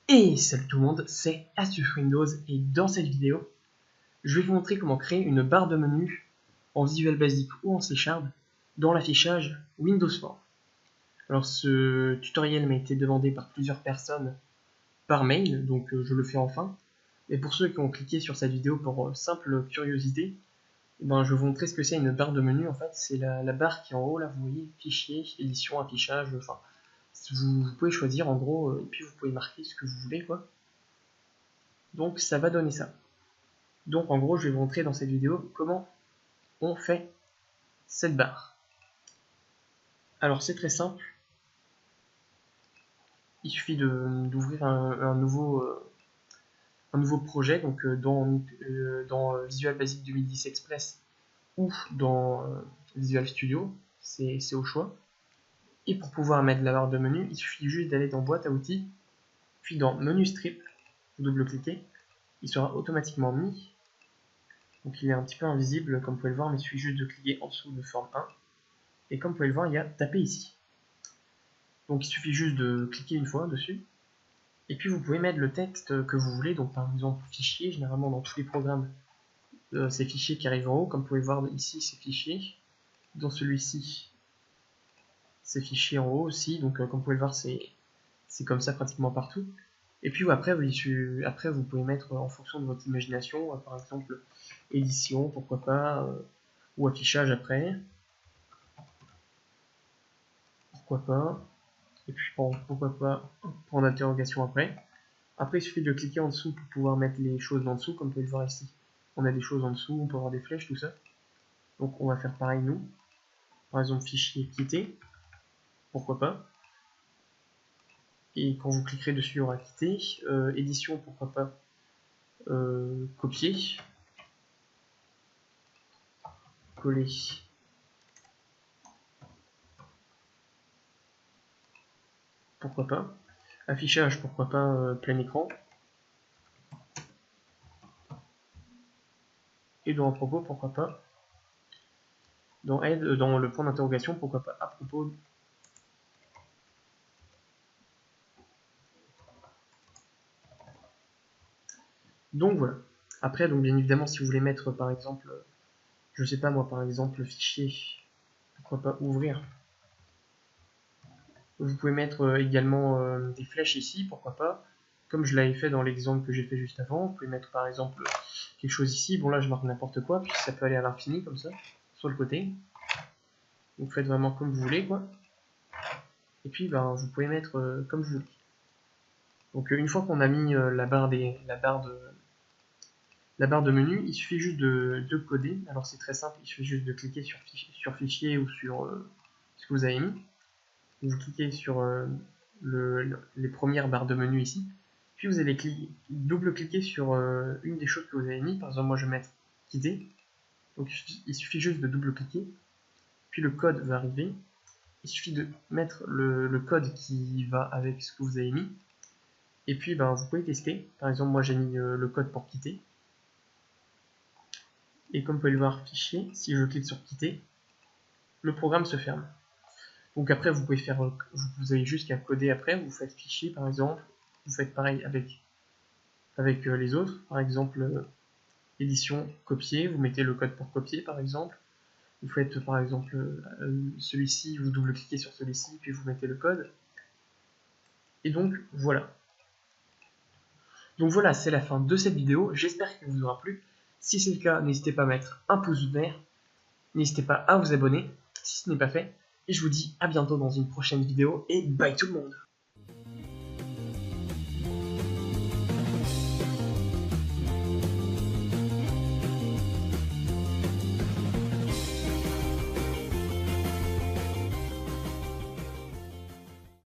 Et salut tout le monde, c'est Astuce Windows et dans cette vidéo, je vais vous montrer comment créer une barre de menu en Visual Basic ou en C# dans l'affichage Windows Form. Alors ce tutoriel m'a été demandé par plusieurs personnes par mail, donc je le fais enfin. Et pour ceux qui ont cliqué sur cette vidéo pour simple curiosité, je vais vous montrer ce que c'est une barre de menu. En fait, c'est la barre qui est en haut, là, vous voyez, fichier, édition, affichage, enfin... Vous pouvez choisir en gros, et puis vous pouvez marquer ce que vous voulez, quoi. Donc ça va donner ça. Donc en gros, je vais vous montrer dans cette vidéo comment on fait cette barre. Alors c'est très simple. Il suffit d'ouvrir un nouveau projet, donc dans Visual Basic 2010 Express ou dans Visual Studio, c'est au choix. Et pour pouvoir mettre la barre de menu, il suffit juste d'aller dans Boîte à outils, puis dans Menu Strip, vous double-cliquez, il sera automatiquement mis. Donc il est un petit peu invisible comme vous pouvez le voir, mais il suffit juste de cliquer en dessous de forme 1. Et comme vous pouvez le voir, il y a taper ici. Donc il suffit juste de cliquer une fois dessus. Et puis vous pouvez mettre le texte que vous voulez, donc par exemple fichier, généralement dans tous les programmes, c'est fichier qui arrive en haut, comme vous pouvez le voir ici c'est fichier. Dans celui-ci, c'est fichier en haut aussi, donc comme vous pouvez le voir c'est comme ça pratiquement partout. Et puis après vous pouvez mettre en fonction de votre imagination, par exemple édition, pourquoi pas, ou affichage après, pourquoi pas, et puis pourquoi pas point d'interrogation après. Après il suffit de cliquer en dessous pour pouvoir mettre les choses en dessous, comme vous pouvez le voir ici. On a des choses en dessous, on peut avoir des flèches, tout ça. Donc on va faire pareil nous. Par exemple fichier quitter, pourquoi pas. Et quand vous cliquerez dessus, il y aura quitter. Édition, pourquoi pas. Copier. Coller. Pourquoi pas. Affichage, pourquoi pas plein écran. Et dans à propos, pourquoi pas. Dans aide, dans le point d'interrogation, pourquoi pas à propos. Donc voilà. Après, donc bien évidemment, si vous voulez mettre par exemple, je sais pas moi, par exemple, fichier, pourquoi pas ouvrir. Vous pouvez mettre également des flèches ici, pourquoi pas. Comme je l'avais fait dans l'exemple que j'ai fait juste avant, vous pouvez mettre par exemple quelque chose ici. Bon là je marque n'importe quoi, puis ça peut aller à l'infini comme ça, sur le côté. Donc faites vraiment comme vous voulez, quoi. Et puis vous pouvez mettre comme vous voulez. Donc une fois qu'on a mis la barre de menu, il suffit juste de coder. Alors c'est très simple, il suffit juste de cliquer sur fichier ou sur ce que vous avez mis. Vous cliquez sur les premières barres de menu ici. Puis vous allez double-cliquer sur une des choses que vous avez mis. Par exemple, moi je vais mettre quitter. Donc il suffit juste de double-cliquer. Puis le code va arriver. Il suffit de mettre le code qui va avec ce que vous avez mis. Et puis vous pouvez tester. Par exemple, moi j'ai mis le code pour quitter. Et comme vous pouvez le voir, fichier, si je clique sur quitter, le programme se ferme. Donc après, vous pouvez faire, vous avez juste qu'à coder après. Vous faites fichier par exemple. Vous faites pareil avec les autres. Par exemple, édition, copier. Vous mettez le code pour copier par exemple. Vous faites par exemple celui-ci, vous double-cliquez sur celui-ci, puis vous mettez le code. Et donc voilà. Donc voilà, c'est la fin de cette vidéo. J'espère qu'elle vous aura plu. Si c'est le cas, n'hésitez pas à mettre un pouce vert. N'hésitez pas à vous abonner si ce n'est pas fait. Et je vous dis à bientôt dans une prochaine vidéo. Et bye tout le monde!